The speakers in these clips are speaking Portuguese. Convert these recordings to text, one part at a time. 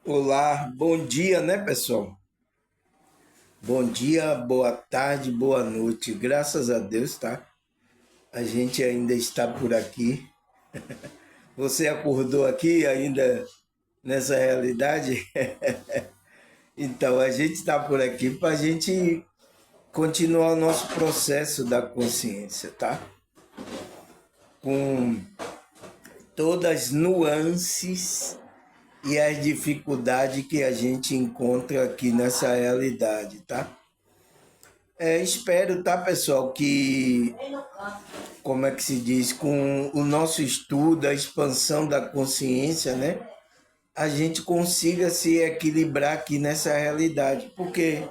Olá, bom dia, né, pessoal? Bom dia, boa tarde, boa noite. Graças a Deus, tá? A gente ainda está por aqui. Você acordou aqui ainda nessa realidade? Então, a gente está por aqui para a gente continuar o nosso processo da consciência, tá? Com todas as nuances e as dificuldades que a gente encontra aqui nessa realidade, tá? Espero, tá, pessoal, que, como é que se diz, com o nosso estudo, a expansão da consciência, né, a gente consiga se equilibrar aqui nessa realidade, porque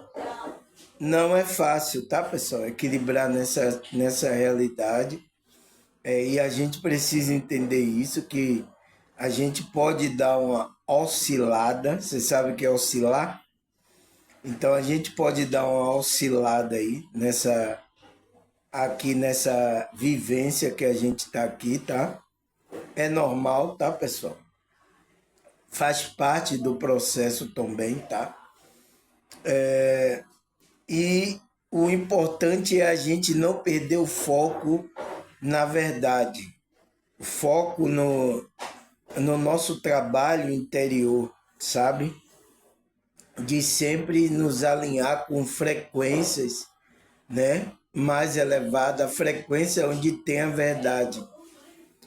não é fácil, tá, pessoal, equilibrar nessa realidade, e a gente precisa entender isso, que a gente pode dar uma oscilada, você sabe o que é oscilar? Então a gente pode dar uma oscilada aí aqui nessa vivência que a gente está aqui, tá? É normal, tá, pessoal? Faz parte do processo também, tá? E o importante é a gente não perder o foco na verdade, o foco no nosso trabalho interior, sabe? De sempre nos alinhar com frequências, né? Mais elevada, a frequência onde tem a verdade.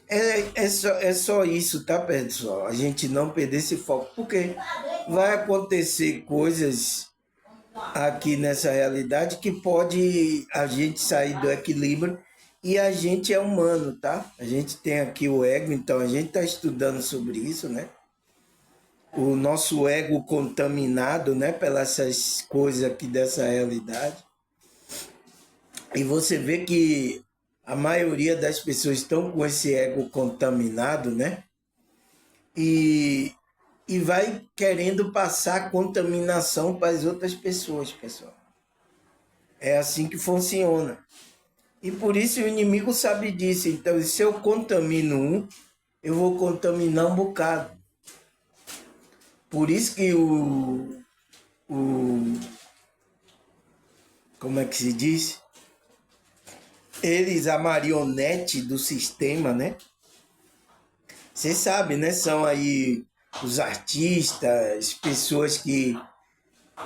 É só isso, tá, pessoal? A gente não perder esse foco, porque vai acontecer coisas aqui nessa realidade que pode a gente sair do equilíbrio e a gente é humano, tá? A gente tem aqui o ego, então a gente está estudando sobre isso, né? O nosso ego contaminado, né, pelas essas coisas aqui dessa realidade. E você vê que a maioria das pessoas estão com esse ego contaminado, né? e, e vai querendo passar contaminação para as outras pessoas, pessoal. É assim que funciona. E por isso o inimigo sabe disso. Então, se eu contamino um, eu vou contaminar um bocado. Por isso que o como é que se diz? Eles, a marionete do sistema, né? Você sabe, né? São aí os artistas, pessoas que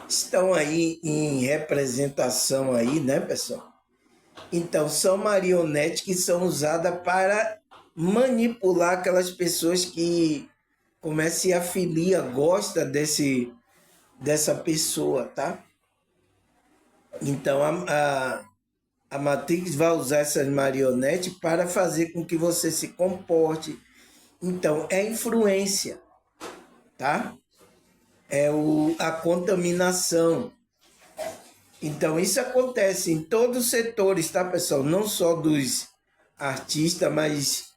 estão aí em representação aí, né, pessoal? Então, são marionetes que são usadas para manipular aquelas pessoas que começam a filia, gosta dessa pessoa, tá? Então, a Matrix vai usar essas marionetes para fazer com que você se comporte. Então, é influência, tá? A contaminação. Então, isso acontece em todos os setores, tá, pessoal? Não só dos artistas, mas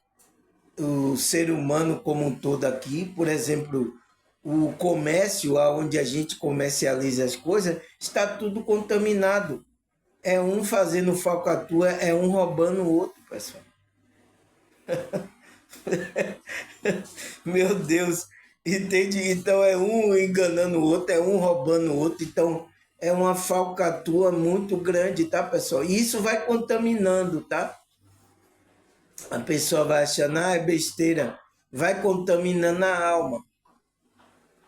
o ser humano como um todo aqui. Por exemplo, o comércio, onde a gente comercializa as coisas, está tudo contaminado. É um fazendo falcatrua, é um roubando o outro, pessoal. Meu Deus, entende? Então é um enganando o outro, é um roubando o outro. Então é uma falcatrua muito grande, tá, pessoal? E isso vai contaminando, tá? A pessoa vai achando, é besteira, vai contaminando a alma.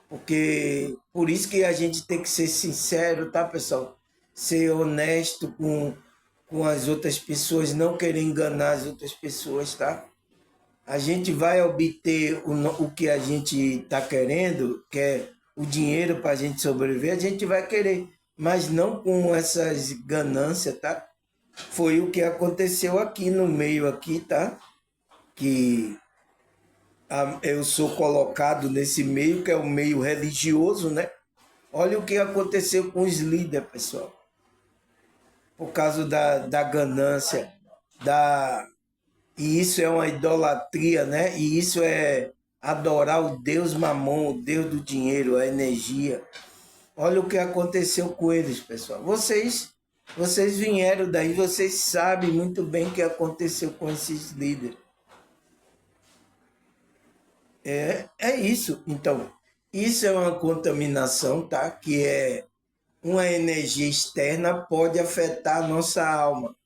Porque por isso que a gente tem que ser sincero, tá, pessoal? Ser honesto com as outras pessoas, não querer enganar as outras pessoas, tá? A gente vai obter o que a gente está querendo, que é o dinheiro para a gente sobreviver, a gente vai querer, mas não com essas ganâncias, tá? Foi o que aconteceu aqui no meio aqui, tá? Que eu sou colocado nesse meio, que é o meio religioso, né? Olha o que aconteceu com os líderes, pessoal. Por causa da ganância, da e isso é uma idolatria, né? E isso é adorar o Deus Mamon, o Deus do dinheiro, a energia. Olha o que aconteceu com eles, pessoal. Vocês vieram daí, vocês sabem muito bem o que aconteceu com esses líderes. É isso. Então, Isso é uma contaminação, tá? Que é uma energia externa, pode afetar a nossa alma.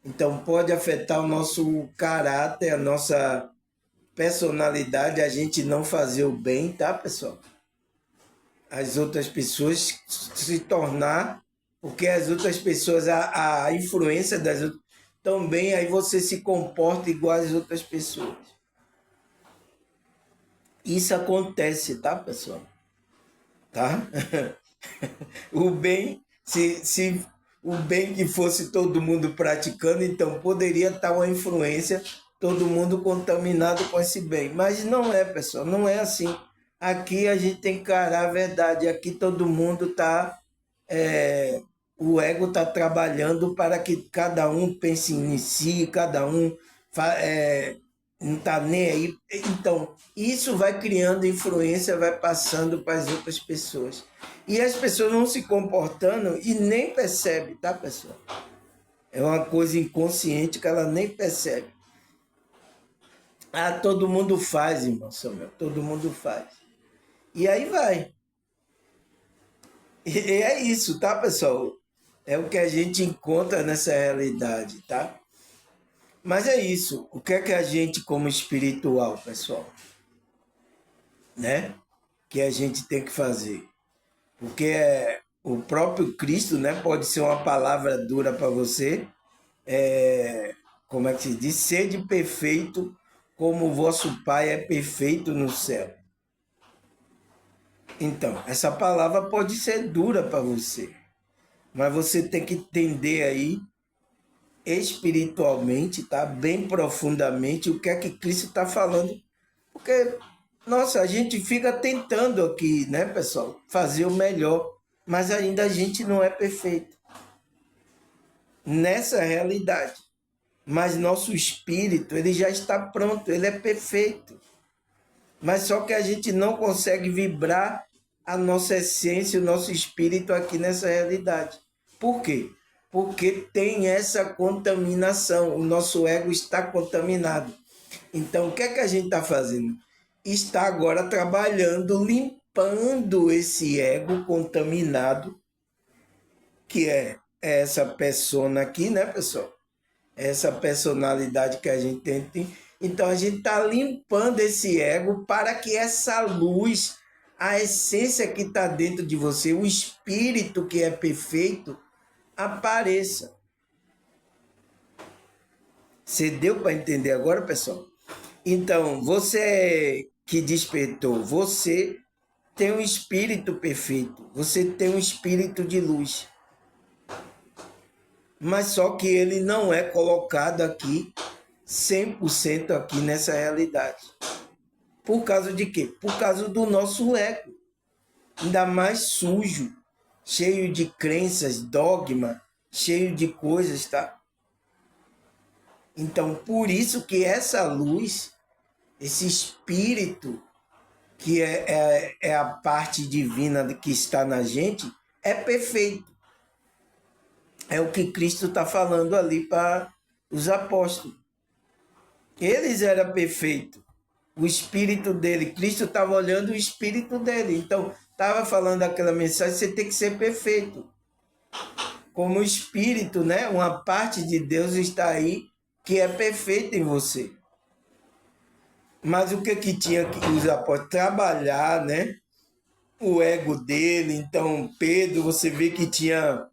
Então, pode afetar o nosso caráter, a nossa personalidade, a gente não fazer o bem, tá, pessoal? As outras pessoas se tornar, porque as outras pessoas, a influência das outras, também aí você se comporta igual às outras pessoas. Isso acontece, tá, pessoal? Tá? O bem, se o bem que fosse todo mundo praticando, então poderia estar uma influência, todo mundo contaminado com esse bem. Mas não é, pessoal, não é assim. Aqui a gente tem que encarar a verdade, aqui todo mundo está. O ego está trabalhando para que cada um pense em si, cada um não está nem aí. Então, isso vai criando influência, vai passando para as outras pessoas. E as pessoas não se comportando e nem percebem, tá, pessoal? É uma coisa inconsciente que ela nem percebe. Ah, todo mundo faz, irmão Samuel, todo mundo faz. E aí vai. E é isso, tá, pessoal? É o que a gente encontra nessa realidade, tá? Mas é isso. O que a gente, como espiritual, pessoal, né? Que a gente tem que fazer? Porque o próprio Cristo, né? Pode ser uma palavra dura para você. Como é que se diz? Sede perfeito como o vosso Pai é perfeito no céu. Então, essa palavra pode ser dura para você. Mas você tem que entender aí espiritualmente, tá? Bem profundamente o que é que Cristo está falando. Porque, nossa, a gente fica tentando aqui, né, pessoal, fazer o melhor, mas ainda a gente não é perfeito nessa realidade. Mas nosso espírito, ele já está pronto, ele é perfeito. Mas só que a gente não consegue vibrar a nossa essência, o nosso espírito aqui nessa realidade. Por quê? Porque tem essa contaminação, o nosso ego está contaminado. Então, o que é que a gente está fazendo? Está agora trabalhando, limpando esse ego contaminado, que é essa persona aqui, né, pessoal? Essa personalidade que a gente tem. Então, a gente está limpando esse ego para que essa luz, a essência que está dentro de você, o espírito que é perfeito, apareça. Você deu para entender agora, pessoal? Então, você que despertou, você tem um espírito perfeito, você tem um espírito de luz. Mas só que ele não é colocado aqui 100% aqui nessa realidade. Por causa de quê? Por causa do nosso ego. Ainda mais sujo, cheio de crenças, dogma, cheio de coisas, tá? Então, por isso que essa luz, esse espírito, que é a parte divina que está na gente, é perfeito. É o que Cristo está falando ali para os apóstolos. Eles eram perfeitos. O espírito dele, Cristo estava olhando o espírito dele. Então, estava falando aquela mensagem, você tem que ser perfeito. Como o espírito, né? Uma parte de Deus está aí que é perfeita em você. Mas o que tinha que os apóstolos trabalhar, né? O ego dele. Então, Pedro, você vê que tinha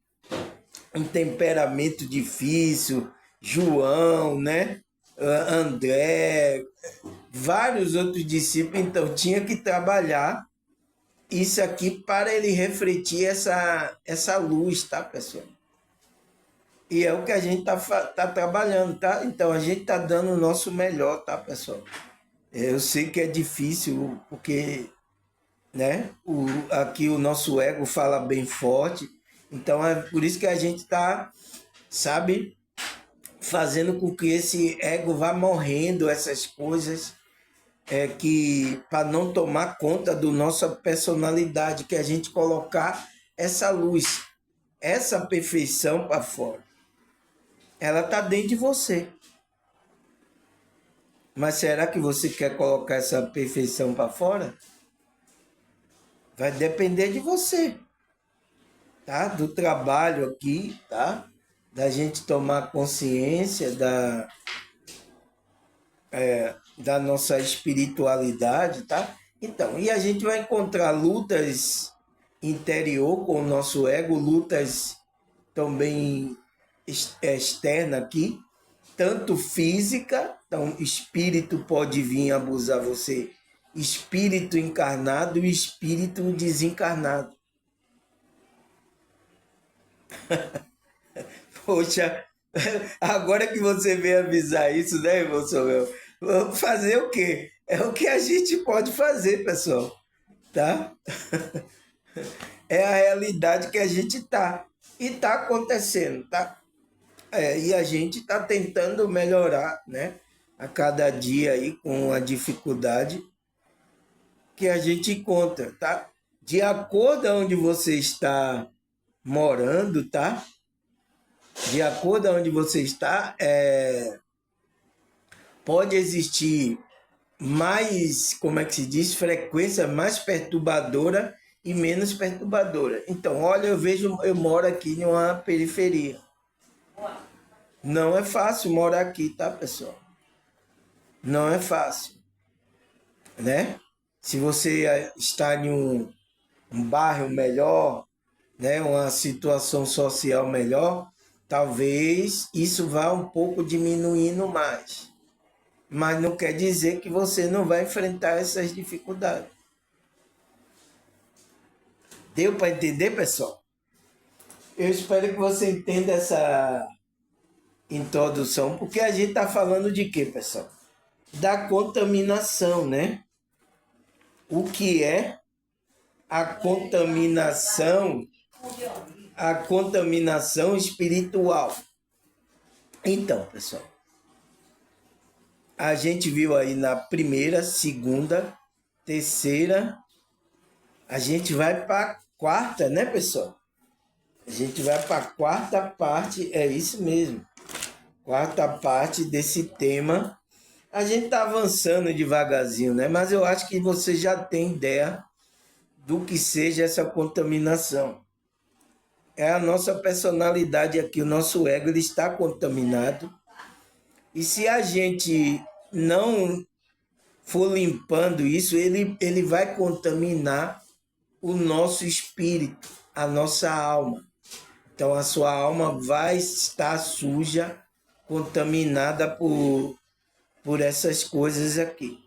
um temperamento difícil, João, né? André, vários outros discípulos, então tinha que trabalhar isso aqui para ele refletir essa luz, tá, pessoal? E é o que a gente tá trabalhando, tá? Então a gente tá dando o nosso melhor, tá, pessoal? Eu sei que é difícil, porque, né, aqui o nosso ego fala bem forte, então é por isso que a gente tá, sabe, fazendo com que esse ego vá morrendo, essas coisas, que para não tomar conta da nossa personalidade, que a gente colocar essa luz, essa perfeição para fora. Ela está dentro de você. Mas será que você quer colocar essa perfeição para fora? Vai depender de você, tá? Do trabalho aqui, tá? Da gente tomar consciência da nossa espiritualidade, tá? Então, e a gente vai encontrar lutas interior com o nosso ego, lutas também externa aqui, tanto física, então espírito pode vir abusar você, espírito encarnado e espírito desencarnado. Poxa, agora que você veio avisar isso, né, irmão Samuel? Vamos fazer o quê? É o que a gente pode fazer, pessoal, tá? É a realidade que a gente tá. E tá acontecendo, tá? E a gente tá tentando melhorar, né? A cada dia aí com a dificuldade que a gente encontra, tá? De acordo com onde você está morando, tá? De acordo com onde você está, pode existir mais, como é que se diz, frequência mais perturbadora e menos perturbadora. Então, olha, eu moro aqui em uma periferia. Não é fácil morar aqui, tá, pessoal? Não é fácil, né? Se você está em um bairro melhor, né, uma situação social melhor, talvez isso vá um pouco diminuindo mais. Mas não quer dizer que você não vai enfrentar essas dificuldades. Deu para entender, pessoal? Eu espero que você entenda essa introdução, porque a gente está falando de quê, pessoal? Da contaminação, né? O que é a contaminação? A contaminação espiritual. Então, pessoal, a gente viu aí na primeira, segunda, terceira, a gente vai para a quarta, né, pessoal? A gente vai para a quarta parte, é isso mesmo. Quarta parte desse tema. A gente está avançando devagarzinho, né? Mas eu acho que você já tem ideia do que seja essa contaminação. É a nossa personalidade aqui, o nosso ego, ele está contaminado. E se a gente não for limpando isso, ele vai contaminar o nosso espírito, a nossa alma. Então a sua alma vai estar suja, contaminada por essas coisas aqui.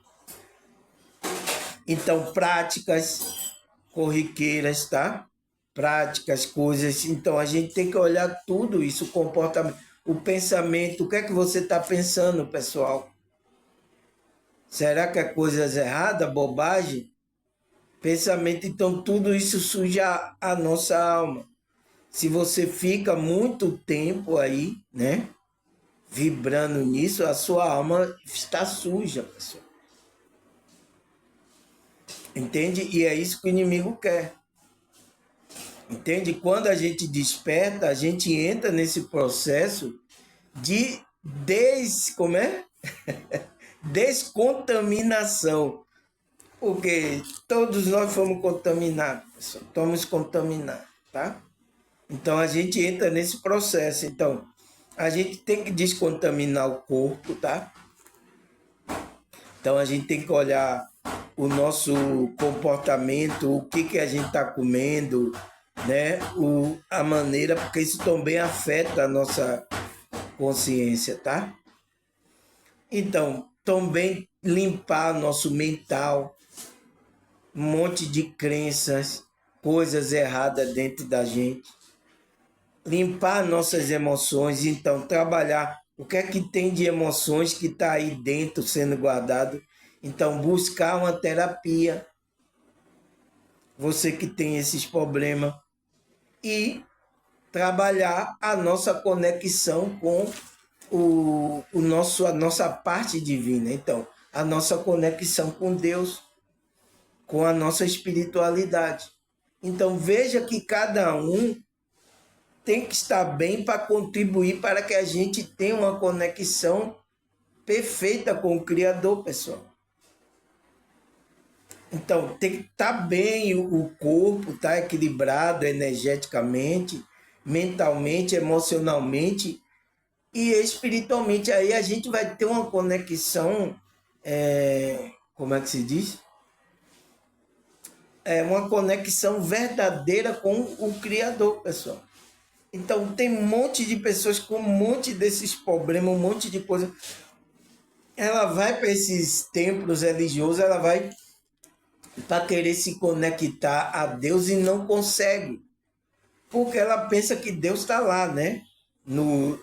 Então, práticas corriqueiras, tá? Práticas, coisas. Então, a gente tem que olhar tudo isso, o comportamento, o pensamento. O que é que você está pensando, pessoal? Será que é coisas erradas, bobagem? Pensamento, então, tudo isso suja a nossa alma. Se você fica muito tempo aí, né? Vibrando nisso, a sua alma está suja, pessoal. Entende? E é isso que o inimigo quer. Entende? Quando a gente desperta, a gente entra nesse processo de como é? Descontaminação. Porque todos nós fomos contaminados, pessoal. Estamos contaminados, tá? Então a gente entra nesse processo. Então, a gente tem que descontaminar o corpo, tá? Então a gente tem que olhar o nosso comportamento, o que a gente está comendo, né? A maneira, porque isso também afeta a nossa consciência, tá? Então, também limpar nosso mental, um monte de crenças, coisas erradas dentro da gente. Limpar nossas emoções, então trabalhar o que é que tem de emoções que está aí dentro sendo guardado. Então, buscar uma terapia, você que tem esses problemas, e trabalhar a nossa conexão com a nossa parte divina. Então, a nossa conexão com Deus, com a nossa espiritualidade. Então, veja que cada um tem que estar bem para contribuir para que a gente tenha uma conexão perfeita com o Criador, pessoal. Então, tem que estar bem o corpo, tá equilibrado energeticamente, mentalmente, emocionalmente e espiritualmente. Aí a gente vai ter uma conexão, como é que se diz? Uma conexão verdadeira com o Criador, pessoal. Então, tem um monte de pessoas com um monte desses problemas, um monte de coisa. Ela vai para esses templos religiosos, ela vai para querer se conectar a Deus e não consegue. Porque ela pensa que Deus está lá, né? No,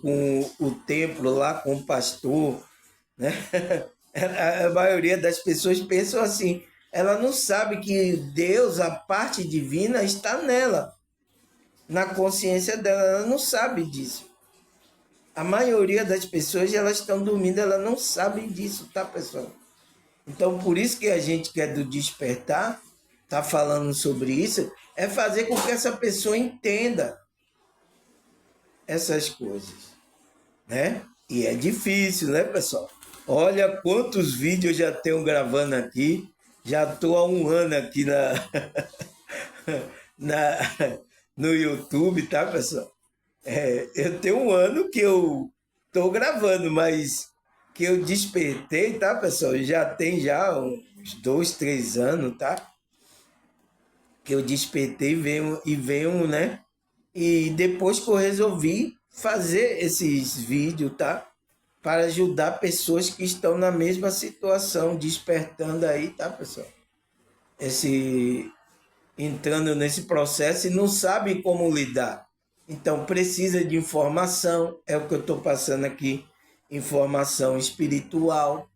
com o templo, lá com o pastor, né? A maioria das pessoas pensam assim. Ela não sabe que Deus, a parte divina, está nela, na consciência dela. Ela não sabe disso. A maioria das pessoas, elas estão dormindo, elas não sabem disso, tá, pessoal? Então, por isso que a gente quer do despertar, tá falando sobre isso, é fazer com que essa pessoa entenda essas coisas, né? E é difícil, né, pessoal? Olha quantos vídeos eu já tenho gravando aqui. Já estou há um ano aqui na, no YouTube, tá, pessoal? Eu tenho um ano que eu estou gravando, mas que eu despertei, tá, pessoal? Já tem já uns 2, 3 anos, tá? Que eu despertei e venho, né? E depois que eu resolvi fazer esses vídeos, tá? Para ajudar pessoas que estão na mesma situação, despertando aí, tá, pessoal? Esse, entrando nesse processo e não sabe como lidar. Então, precisa de informação, é o que eu estou passando aqui, informação espiritual,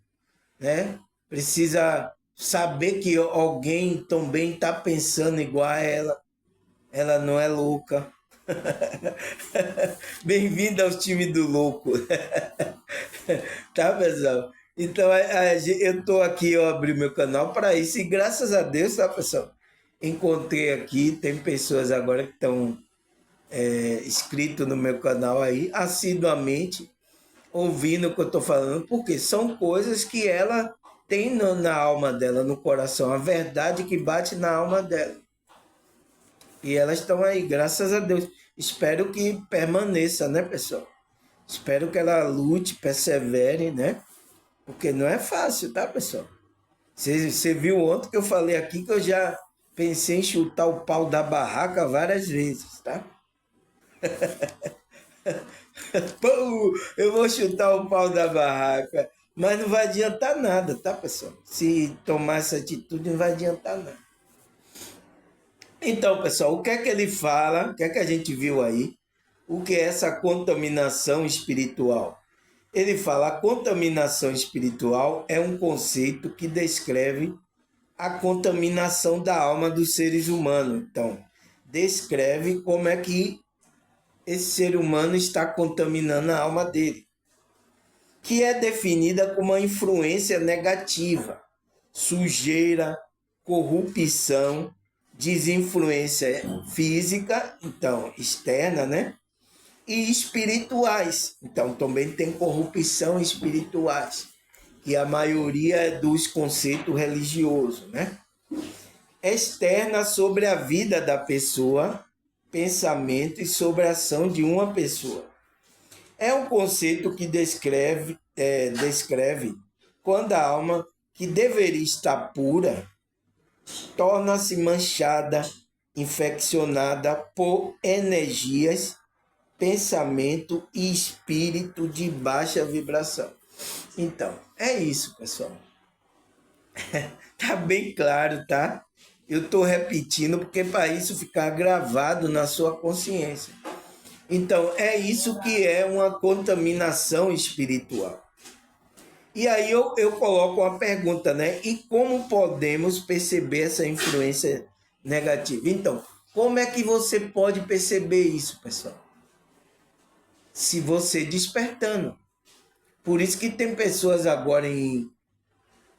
né? Precisa saber que alguém também está pensando igual a ela não é louca. Bem-vindo ao time do louco. Tá, pessoal? Então, eu estou aqui, eu abri meu canal para isso e graças a Deus, tá, pessoal? Encontrei aqui, tem pessoas agora que estão inscritos no meu canal aí, assiduamente, ouvindo o que eu estou falando, porque são coisas que ela tem na alma dela, no coração, a verdade que bate na alma dela. E elas estão aí, graças a Deus. Espero que permaneça, né, pessoal? Espero que ela lute, persevere, né? Porque não é fácil, tá, pessoal? Você viu ontem que eu falei aqui que eu já pensei em chutar o pau da barraca várias vezes, tá? Pô, eu vou chutar o pau da barraca. Mas não vai adiantar nada, tá, pessoal? Se tomar essa atitude, não vai adiantar nada. Então, pessoal, o que é que ele fala? O que é que a gente viu aí? O que é essa contaminação espiritual? Ele fala: a contaminação espiritual é um conceito que descreve a contaminação da alma dos seres humanos. Então, descreve como é que esse ser humano está contaminando a alma dele, que é definida como uma influência negativa, sujeira, corrupção, desinfluência física, então externa, né? E espirituais. Então também tem corrupção espirituais, que a maioria é dos conceitos religiosos, né? Externa sobre a vida da pessoa, pensamento e sobre a ação de uma pessoa. É um conceito que descreve quando a alma, que deveria estar pura, torna-se manchada, infeccionada por energias, pensamento e espírito de baixa vibração. Então, é isso, pessoal. Tá bem claro, tá? Eu estou repetindo porque para isso ficar gravado na sua consciência. Então, é isso que é uma contaminação espiritual. E aí eu coloco uma pergunta, né? E como podemos perceber essa influência negativa? Então, como é que você pode perceber isso, pessoal? Se você despertando. Por isso que tem pessoas agora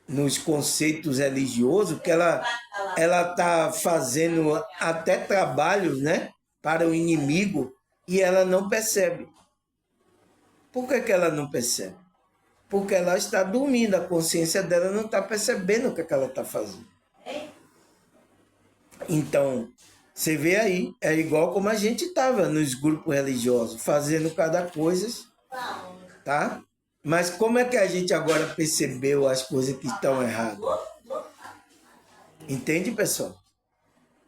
nos conceitos religiosos que ela tá fazendo até trabalhos, né, para o inimigo e ela não percebe. Por que ela não percebe? Porque ela está dormindo, a consciência dela não está percebendo o que ela está fazendo. Então, você vê aí, é igual como a gente estava nos grupos religiosos, fazendo cada coisa, tá? Mas como é que a gente agora percebeu as coisas que estão erradas? Entende, pessoal?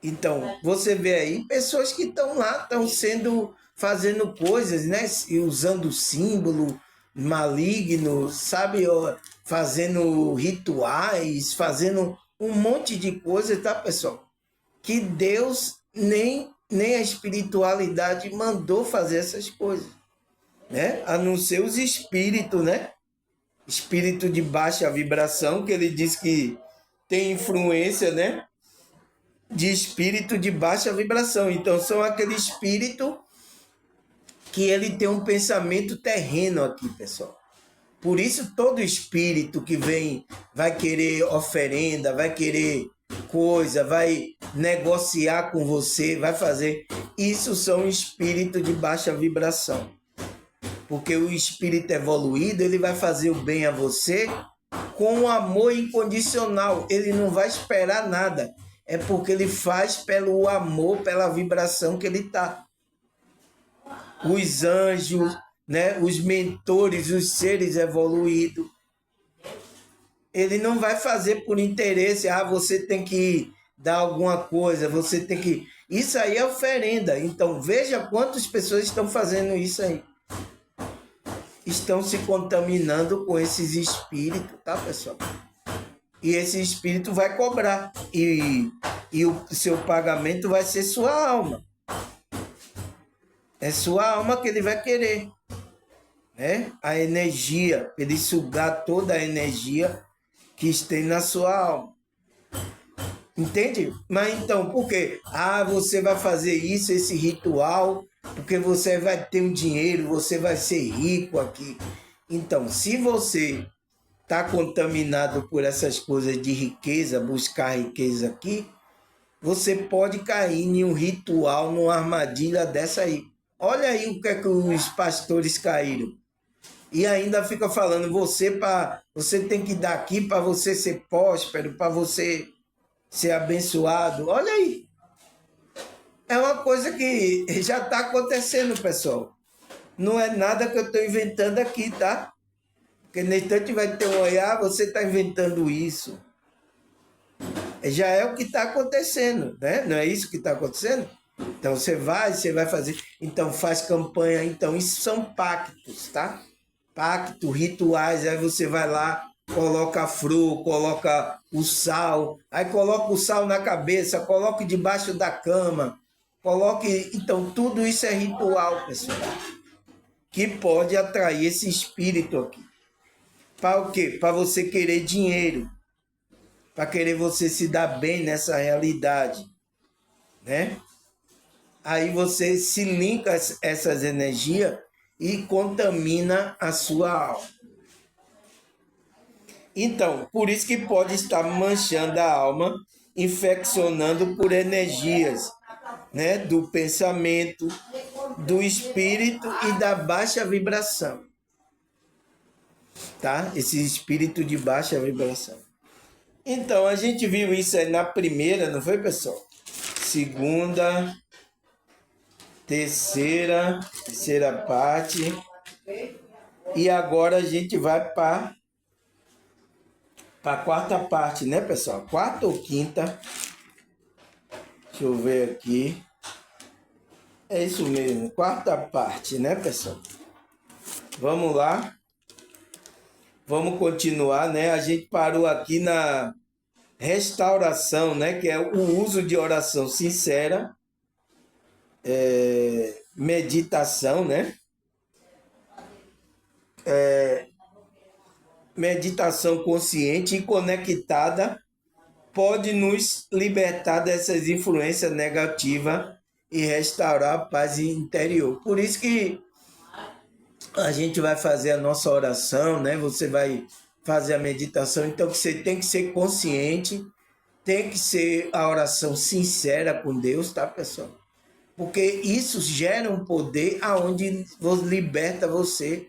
Então, você vê aí pessoas que estão lá, estão sendo, fazendo coisas, né? E usando símbolo maligno, sabe? Fazendo rituais, fazendo um monte de coisa, tá, pessoal? Que Deus nem a espiritualidade mandou fazer essas coisas, né? A não ser os espíritos, né? Espírito de baixa vibração, que ele diz que tem influência, né? De espírito de baixa vibração. Então, são aquele espírito que ele tem um pensamento terreno aqui, pessoal. Por isso, todo espírito que vem vai querer oferenda, vai querer coisa, vai negociar com você, vai fazer. Isso são espíritos de baixa vibração. Porque o espírito evoluído, ele vai fazer o bem a você com amor incondicional. Ele não vai esperar nada. É porque ele faz pelo amor, pela vibração que ele está. Os anjos, né, os mentores, os seres evoluídos, ele não vai fazer por interesse, você tem que dar alguma coisa, você tem que... Isso aí é oferenda. Então, veja quantas pessoas estão fazendo isso aí. Estão se contaminando com esses espíritos, tá, pessoal? E esse espírito vai cobrar. E o seu pagamento vai ser sua alma. É sua alma que ele vai querer, né? A energia, ele sugar toda a energia que tem na sua alma. Entende? Mas então, por quê? Você vai fazer isso, esse ritual, porque você vai ter um dinheiro, você vai ser rico aqui. Então, se você está contaminado por essas coisas de riqueza, buscar riqueza aqui, você pode cair em um ritual, numa armadilha dessa aí. Olha aí o que é que os pastores caíram. E ainda fica falando, você tem que dar aqui para você ser próspero, para você ser abençoado. Olha aí. É uma coisa que já está acontecendo, pessoal. Não é nada que eu estou inventando aqui, tá? Porque nem tanto vai ter um olhar, você está inventando isso. Já é o que está acontecendo, né? Não é isso que está acontecendo? Então você vai fazer, então faz campanha, então isso são pactos, tá? Pacto, rituais, aí você vai lá, coloca a flor, coloca o sal, aí coloca o sal na cabeça, coloca debaixo da cama, coloque, então tudo isso é ritual, pessoal, que pode atrair esse espírito aqui. Para o quê? Para você querer dinheiro, para querer você se dar bem nessa realidade, né? Aí você se linka essas energias e contamina a sua alma. Então, por isso que pode estar manchando a alma, infeccionando por energias, né, do pensamento, do espírito e da baixa vibração. Tá? Esse espírito de baixa vibração. Então, a gente viu isso aí na primeira, não foi, pessoal? Segunda, terceira parte. E agora a gente vai para a quarta parte, né, pessoal? Quarta ou quinta? Deixa eu ver aqui. É isso mesmo, quarta parte, né, pessoal? Vamos lá. Vamos continuar, né? A gente parou aqui na restauração, né? Que é o uso de oração sincera, meditação, né? Meditação consciente e conectada pode nos libertar dessas influências negativas e restaurar a paz interior. Por isso que a gente vai fazer a nossa oração, né? Você vai fazer a meditação, então você tem que ser consciente, tem que ser a oração sincera com Deus, tá, pessoal? Porque isso gera um poder aonde liberta você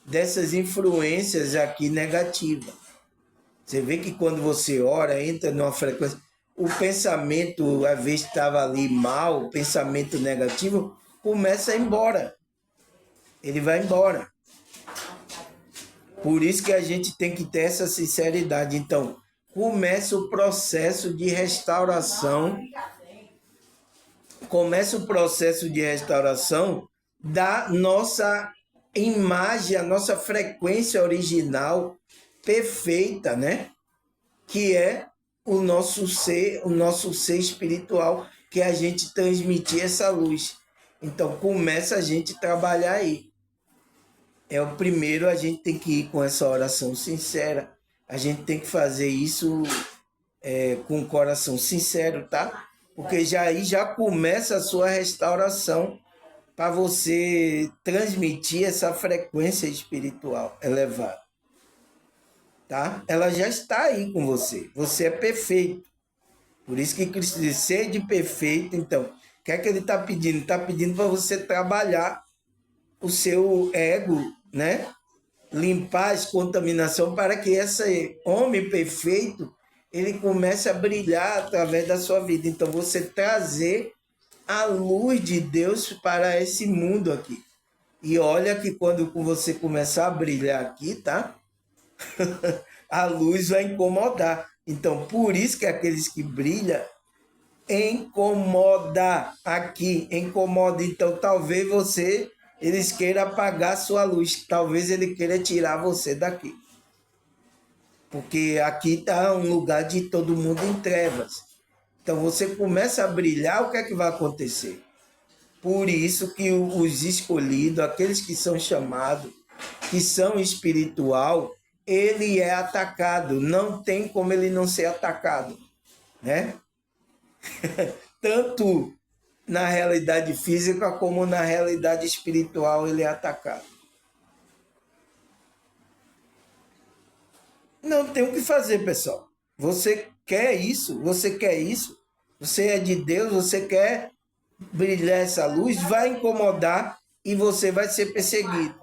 dessas influências aqui negativas. Você vê que quando você ora, entra numa frequência, o pensamento, às vezes estava ali mal, o pensamento negativo, começa a ir embora. Ele vai embora. Por isso que a gente tem que ter essa sinceridade. Então, começa o processo de restauração. Começa o processo de restauração da nossa imagem, a nossa frequência original perfeita, né? Que é o nosso ser espiritual, que é a gente transmitir essa luz. Então, começa a gente trabalhar aí. É o primeiro, a gente tem que ir com essa oração sincera. A gente tem que fazer isso com o coração sincero, tá? Porque já aí já começa a sua restauração para você transmitir essa frequência espiritual elevada, tá? Ela já está aí com você. Você é perfeito. Por isso que Cristo diz, sede perfeito. Então, o que é que ele está pedindo? Está pedindo para você trabalhar o seu ego, né? Limpar as contaminações para que esse homem perfeito ele comece a brilhar através da sua vida. Então, você trazer a luz de Deus para esse mundo aqui. E olha que quando você começar a brilhar aqui, tá? A luz vai incomodar. Então, por isso que aqueles que brilham incomoda aqui, incomoda. Então, talvez eles queiram apagar a sua luz. Talvez ele queira tirar você daqui. Porque aqui está um lugar de todo mundo em trevas. Então você começa a brilhar, o que é que vai acontecer? Por isso que os escolhidos, aqueles que são chamados, que são espiritual, ele é atacado. Não tem como ele não ser atacado, né? Tanto na realidade física como na realidade espiritual ele é atacado. Não tem o que fazer, pessoal. Você quer isso, você é de Deus, você quer brilhar essa luz, vai incomodar e você vai ser perseguido.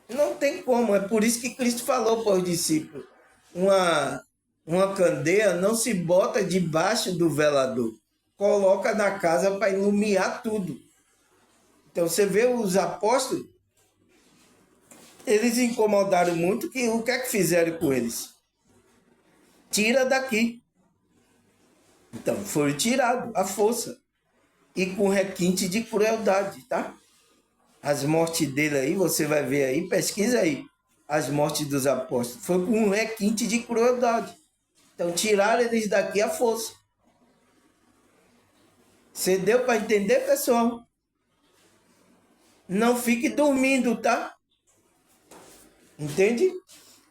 Não tem como, é por isso que Cristo falou para os discípulos, uma candeia não se bota debaixo do velador, coloca na casa para iluminar tudo. Então você vê os apóstolos, eles incomodaram muito, que o que é que fizeram com eles? Tira daqui. Então, foi tirado à força. E com requinte de crueldade, tá? As mortes dele aí, você vai ver aí, pesquisa aí. As mortes dos apóstolos. Foi com um requinte de crueldade. Então, tiraram eles daqui à força. Você deu para entender, pessoal? Não fique dormindo, tá? Entende?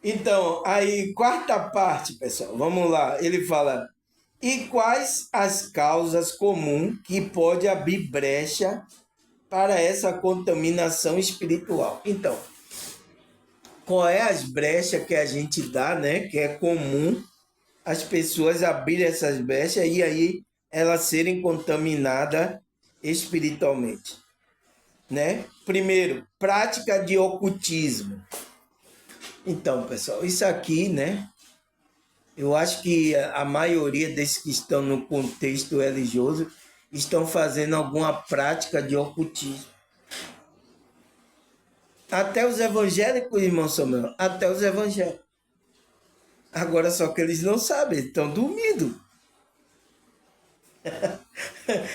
Então, aí, quarta parte, pessoal. Vamos lá. Ele fala... E quais as causas comuns que pode abrir brecha para essa contaminação espiritual? Então, qual é as brechas que a gente dá, né? Que é comum as pessoas abrirem essas brechas e aí elas serem contaminadas espiritualmente, né? Primeiro, prática de ocultismo. Então, pessoal, isso aqui, né? Eu acho que a maioria desses que estão no contexto religioso estão fazendo alguma prática de ocultismo. Até os evangélicos, irmão Samuel, até os evangélicos. Agora só que eles não sabem, estão dormindo.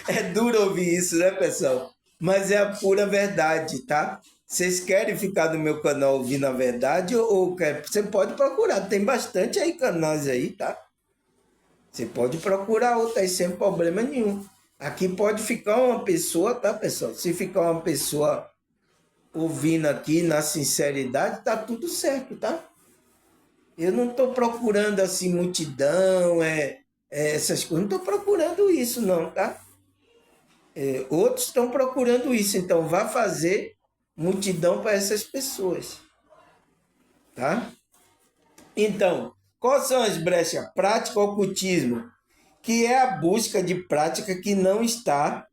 É duro ouvir isso, né, pessoal? Mas é a pura verdade, tá? Vocês querem ficar no meu canal ouvindo a verdade ou quer? Você pode procurar, tem bastante aí canais aí, tá? Você pode procurar outra aí sem problema nenhum. Aqui pode ficar uma pessoa, tá, pessoal? Se ficar uma pessoa ouvindo aqui na sinceridade, tá tudo certo, tá? Eu não estou procurando assim multidão, essas coisas. Não estou procurando isso, não, tá? Outros estão procurando isso, então vá fazer multidão para essas pessoas, tá? Então, quais são as brechas? Prática ocultismo, que é a busca de prática que não está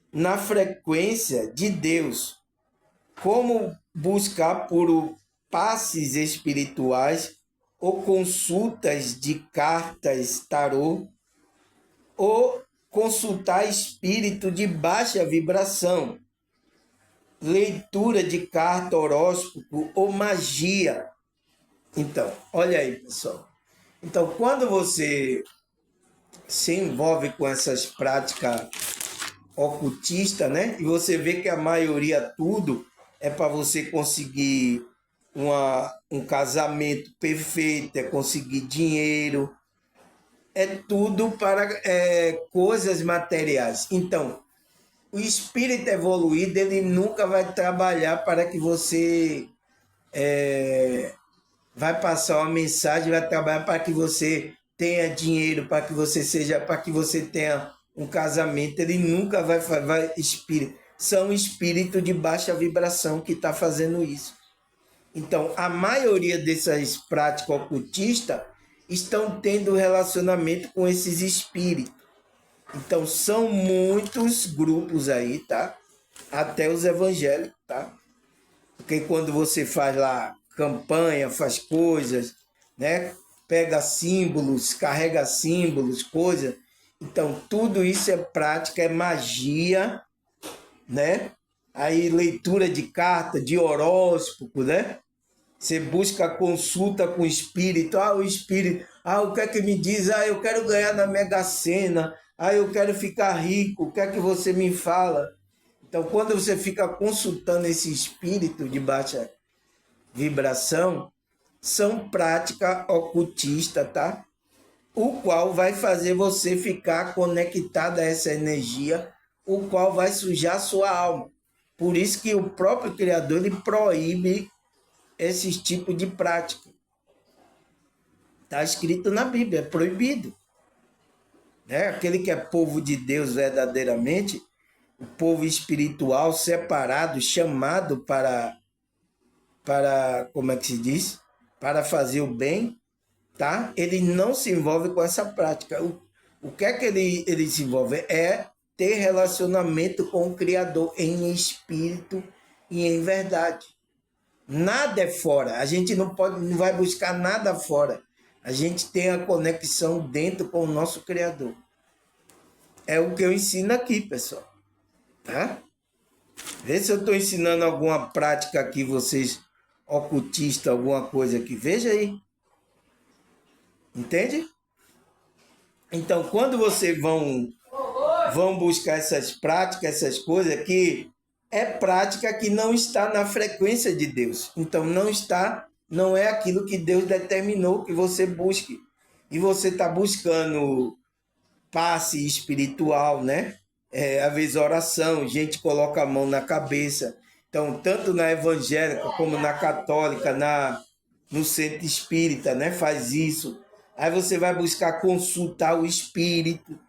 na frequência de Deus, como buscar por passes espirituais ou consultas de cartas tarô ou consultar espírito de baixa vibração, leitura de carta, horóscopo ou magia. Então, olha aí, pessoal. Então, quando você se envolve com essas práticas ocultistas, né? E você vê que a maioria tudo é para você conseguir um casamento perfeito, é conseguir dinheiro, é tudo para coisas materiais. Então, o espírito evoluído, ele nunca vai trabalhar para que você vai passar uma mensagem, vai trabalhar para que você tenha dinheiro, para que você seja, para que você tenha um casamento. Ele nunca vai espírito. São espíritos de baixa vibração que está fazendo isso. Então, a maioria dessas práticas ocultistas estão tendo relacionamento com esses espíritos. Então, são muitos grupos aí, tá? Até os evangélicos, tá? Porque quando você faz lá campanha, faz coisas, né? Pega símbolos, carrega símbolos, coisas. Então, tudo isso é prática, é magia, né? Aí, leitura de carta, de horóscopo, né? Você busca consulta com o espírito. Ah, o espírito. Ah, o que é que me diz? Ah, eu quero ganhar na Mega Sena. Ah, eu quero ficar rico. O que é que você me fala? Então, quando você fica consultando esse espírito de baixa vibração, são prática ocultista, tá? O qual vai fazer você ficar conectado a essa energia, o qual vai sujar sua alma. Por isso que o próprio Criador ele proíbe esses tipos de prática. Está escrito na Bíblia, é proibido. Né? Aquele que é povo de Deus verdadeiramente, o povo espiritual, separado, chamado para como é que se diz? Para fazer o bem, tá? Ele não se envolve com essa prática. O que é que ele se envolve? É ter relacionamento com o Criador em espírito e em verdade. Nada é fora. A gente não vai buscar nada fora. A gente tem a conexão dentro com o nosso Criador. É o que eu ensino aqui, pessoal. Tá? Vê se eu estou ensinando alguma prática aqui, vocês ocultistas, alguma coisa aqui. Veja aí. Entende? Então, quando vocês vão buscar essas práticas, essas coisas aqui, é prática que não está na frequência de Deus. Então, não é aquilo que Deus determinou que você busque. E você está buscando passe espiritual, né? Às vezes oração, gente coloca a mão na cabeça. Então, tanto na evangélica como na católica, no centro espírita, né? Faz isso. Aí você vai buscar consultar o espírito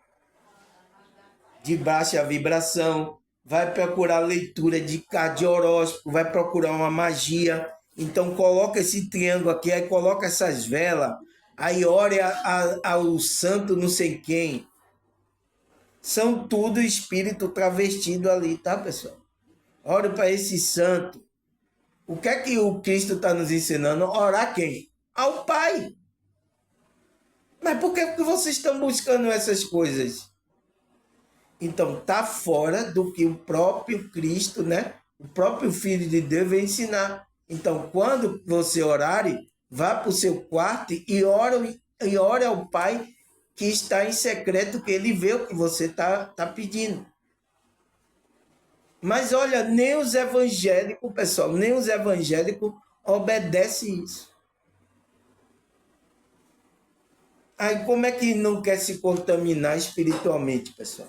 de baixa vibração, vai procurar leitura de horóscopo, vai procurar uma magia. Então coloca esse triângulo aqui, aí coloca essas velas, aí ore ao santo não sei quem. São tudo espírito travestido ali, tá, pessoal? Ore para esse santo. O que é que o Cristo está nos ensinando? Orar quem? Ao Pai. Mas por que vocês estão buscando essas coisas? Então, está fora do que o próprio Cristo, né? O próprio Filho de Deus veio ensinar. Então, quando você orar, vá para o seu quarto e ore ao Pai que está em secreto, que ele vê o que você está pedindo. Mas olha, nem os evangélicos, pessoal, nem os evangélicos obedecem isso. Aí como é que não quer se contaminar espiritualmente, pessoal?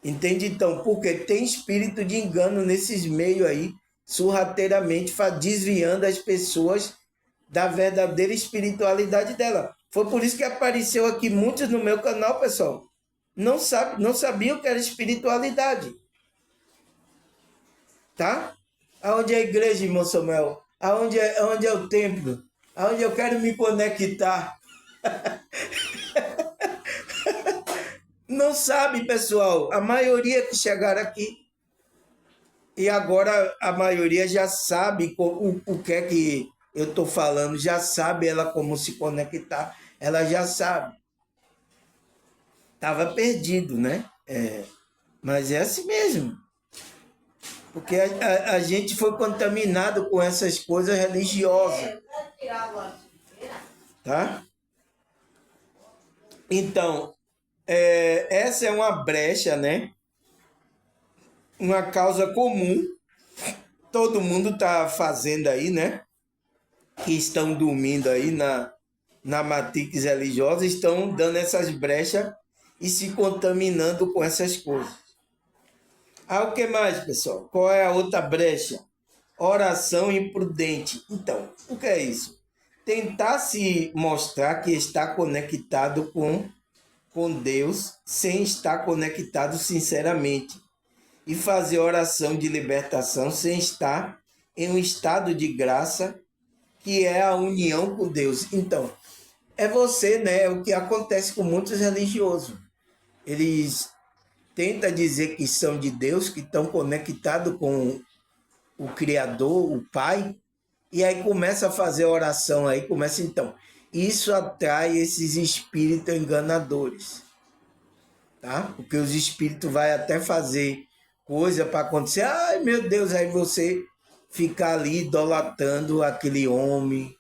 Entende? Então, porque tem espírito de engano nesses meios aí, sorrateiramente, desviando as pessoas da verdadeira espiritualidade dela. Foi por isso que apareceu aqui muitos no meu canal, pessoal. Não sabiam o que era espiritualidade. Tá? Aonde é a igreja, irmão Samuel? Aonde é o templo? Aonde eu quero me conectar? Não sabe, pessoal. A maioria que chegaram aqui. E agora a maioria já sabe o que é que eu estou falando, já sabe ela como se conectar, ela já sabe. Estava perdido, né? Mas é assim mesmo. Porque a gente foi contaminado com essas coisas religiosas. Tá? Então, essa é uma brecha, né? Uma causa comum. Todo mundo está fazendo aí, né? Que estão dormindo aí na matrix religiosa, estão dando essas brechas e se contaminando com essas coisas. O que mais, pessoal? Qual é a outra brecha? Oração imprudente. Então, o que é isso? Tentar se mostrar que está conectado com Deus sem estar conectado sinceramente. E fazer oração de libertação sem estar em um estado de graça, que é a união com Deus. Então, é você, né? É o que acontece com muitos religiosos. Eles tentam dizer que são de Deus, que estão conectados com o Criador, o Pai, e aí começa a fazer oração aí, começa então. Isso atrai esses espíritos enganadores, tá? Porque os espíritos vai até fazer coisa para acontecer. Ai, meu Deus, aí você fica ali idolatrando aquele homem,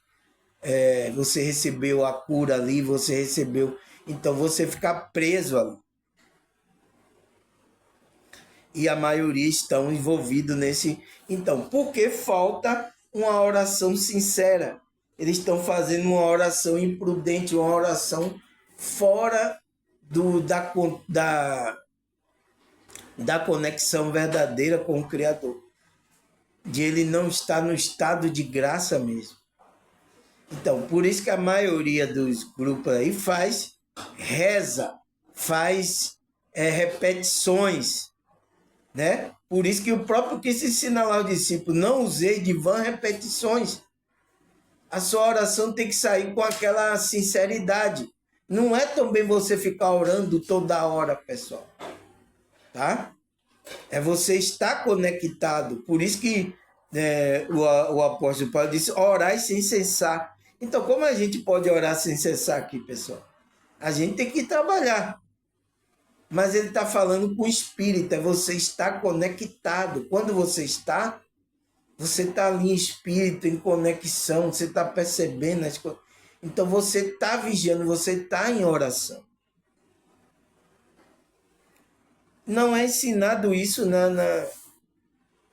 você recebeu a cura ali, você recebeu. Então você fica preso ali. E a maioria estão envolvidos nesse. Então, porque falta uma oração sincera? Eles estão fazendo uma oração imprudente, uma oração fora da conexão verdadeira com o Criador. De ele não estar no estado de graça mesmo. Então, por isso que a maioria dos grupos aí reza, faz repetições, né? Por isso que o próprio quis ensinar lá ao discípulo, não usei de vã repetições. A sua oração tem que sair com aquela sinceridade. Não é também você ficar orando toda hora, pessoal. Tá? É você estar conectado. Por isso que o apóstolo Paulo disse, orai sem cessar. Então, como a gente pode orar sem cessar aqui, pessoal? A gente tem que trabalhar. Mas ele está falando com o espírito, é você estar conectado. Quando você está ali em espírito, em conexão, você está percebendo as coisas. Então você está vigiando, você está em oração. Não é ensinado isso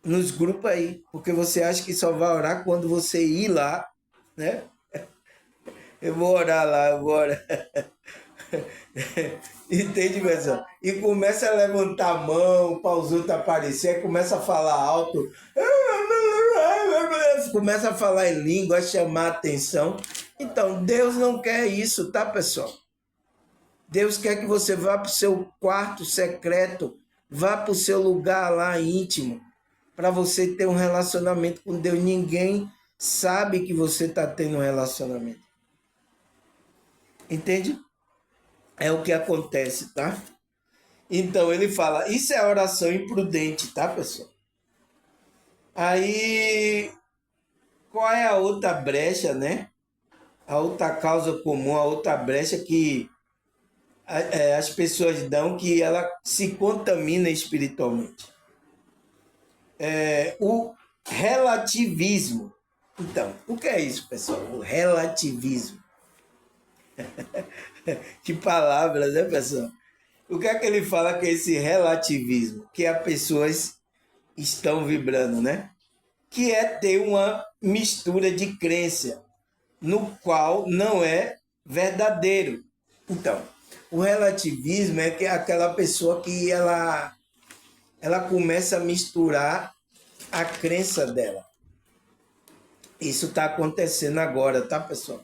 nos grupos aí, porque você acha que só vai orar quando você ir lá, né? Eu vou orar lá, eu vou orar. Entende, pessoal? E começa a levantar a mão para os outros aparecer, começa a falar alto, começa a falar em língua, a chamar a atenção. Então, Deus não quer isso, tá, pessoal? Deus quer que você vá para o seu quarto secreto, vá para o seu lugar lá íntimo, para você ter um relacionamento com Deus. Ninguém sabe que você está tendo um relacionamento. Entende? É o que acontece, tá? Então ele fala, isso é oração imprudente, tá, pessoal? Aí, qual é a outra brecha, né? A outra causa comum, a outra brecha que as pessoas dão, que ela se contamina espiritualmente. O relativismo. Então, o que é isso, pessoal? O relativismo. Que palavra, né, pessoal? O que é que ele fala que é esse relativismo? Que as pessoas estão vibrando, né? Que é ter uma mistura de crença, no qual não é verdadeiro. Então, o relativismo é que aquela pessoa que ela começa a misturar a crença dela. Isso está acontecendo agora, tá, pessoal?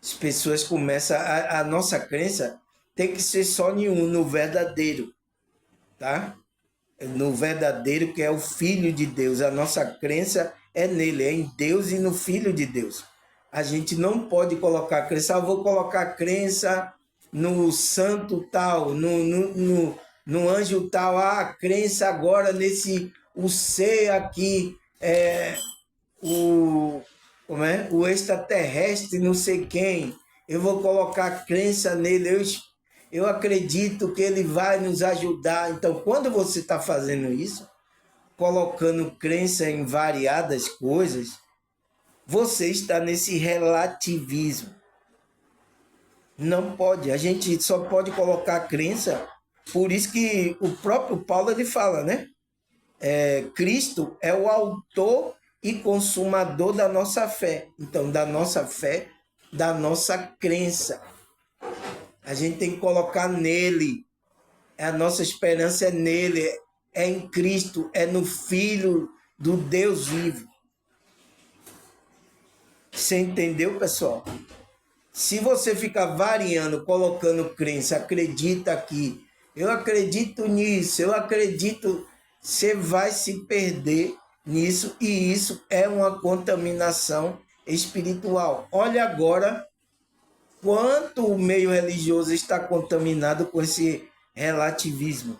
As pessoas começam... A nossa crença tem que ser só no verdadeiro, tá? No verdadeiro, que é o Filho de Deus. A nossa crença é nele, é em Deus e no Filho de Deus. A gente não pode colocar crença, vou colocar crença no santo tal, no anjo tal, crença agora nesse o ser aqui, o extraterrestre, não sei quem, eu vou colocar crença nele, eu acredito que ele vai nos ajudar. Então, quando você está fazendo isso, colocando crença em variadas coisas, você está nesse relativismo. Não pode, a gente só pode colocar crença, por isso que o próprio Paulo ele fala, né? Cristo é o autor e consumador da nossa fé. Então, da nossa fé, da nossa crença. A gente tem que colocar nele. A nossa esperança é nele, é em Cristo, é no Filho do Deus vivo. Você entendeu, pessoal? Se você ficar variando, colocando crença, acredita aqui, eu acredito nisso, eu acredito, você vai se perder nisso, e isso é uma contaminação espiritual. Olha agora quanto o meio religioso está contaminado com esse relativismo.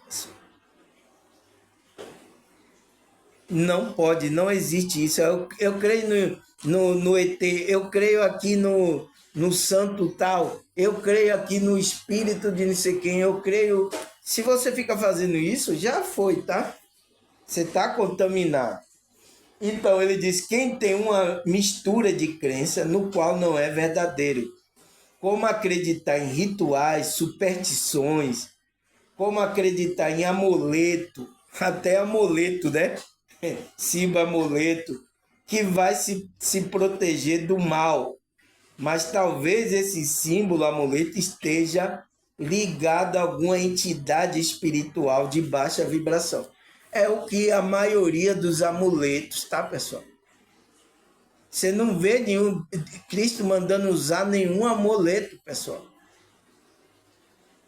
Não pode, não existe isso. Eu creio no ET, eu creio aqui no santo tal, eu creio aqui no espírito de não sei quem, eu creio. Se você fica fazendo isso, já foi, tá? Você está contaminado. Então ele diz: quem tem uma mistura de crença no qual não é verdadeiro, como acreditar em rituais, superstições, como acreditar em amuleto, até amuleto, né? Simba amuleto, que vai se proteger do mal. Mas talvez esse símbolo, amuleto, esteja ligado a alguma entidade espiritual de baixa vibração. É o que a maioria dos amuletos, tá, pessoal? Você não vê nenhum Cristo mandando usar nenhum amuleto, pessoal.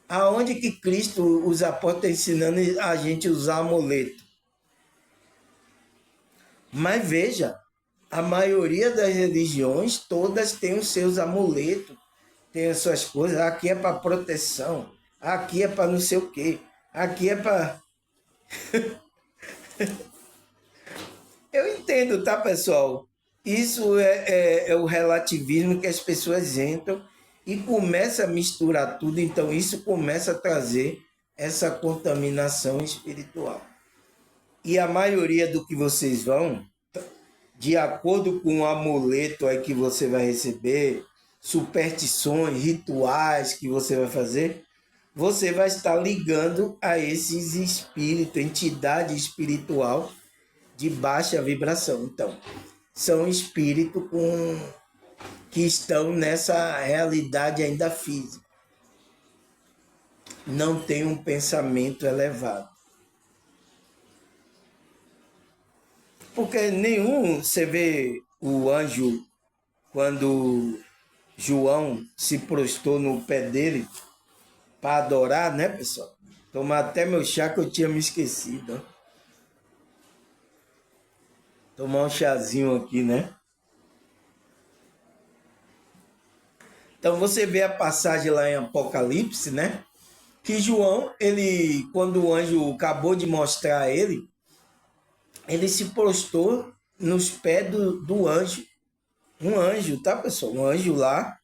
Aonde que Cristo, os apóstolos, ensinando a gente a usar amuleto? Mas veja, a maioria das religiões, todas têm os seus amuletos, têm as suas coisas. Aqui é para proteção, aqui é para não sei o quê, aqui é para... Eu entendo, tá, pessoal? Isso é o relativismo que as pessoas entram e começa a misturar tudo. Então, isso começa a trazer essa contaminação espiritual. E a maioria do que vocês vão, de acordo com o amuleto aí que você vai receber, superstições, rituais que você vai fazer, você vai estar ligando a esses espíritos, entidade espiritual de baixa vibração. Então, são espíritos que estão nessa realidade ainda física. Não tem um pensamento elevado. Porque você vê o anjo, quando João se prostou no pé dele para adorar, né, pessoal? Tomar até meu chá que eu tinha me esquecido. Tomar um chazinho aqui, né? Então você vê a passagem lá em Apocalipse, né? Que João, quando o anjo acabou de mostrar a ele se prostrou nos pés do anjo. Um anjo, tá, pessoal? Um anjo lá,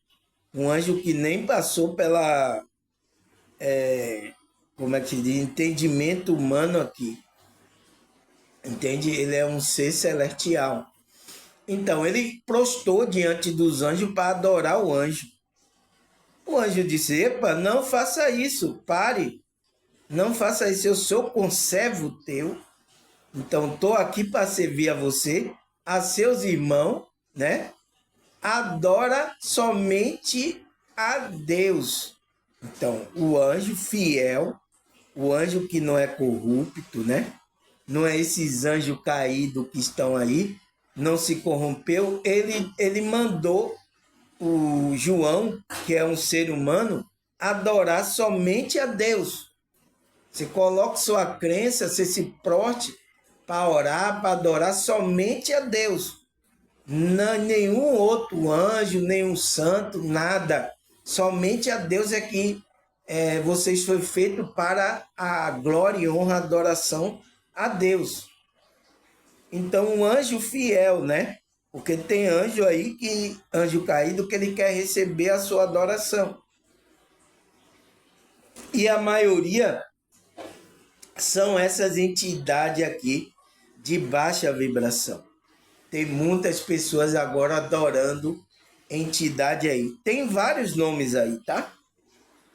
um anjo que nem passou pela, como é que se diz, entendimento humano aqui. Entende? Ele é um ser celestial. Então, ele prostrou diante dos anjos para adorar o anjo. O anjo disse: epa, não faça isso, pare. Não faça isso, eu sou conservo teu. Então, estou aqui para servir a você, a seus irmãos, né? Adora somente a Deus. Então, o anjo fiel, o anjo que não é corrupto, né? Não é esses anjos caídos que estão aí, não se corrompeu. Ele mandou o João, que é um ser humano, adorar somente a Deus. Você coloca sua crença, você se proste para orar, para adorar somente a Deus. Não, nenhum outro anjo, nenhum santo, nada. Somente a Deus é que vocês foi feito para a glória e honra, adoração a Deus. Então, um anjo fiel, né? Porque tem anjo aí, anjo caído, que ele quer receber a sua adoração. E a maioria são essas entidades aqui de baixa vibração. Tem muitas pessoas agora adorando entidade aí. Tem vários nomes aí, tá?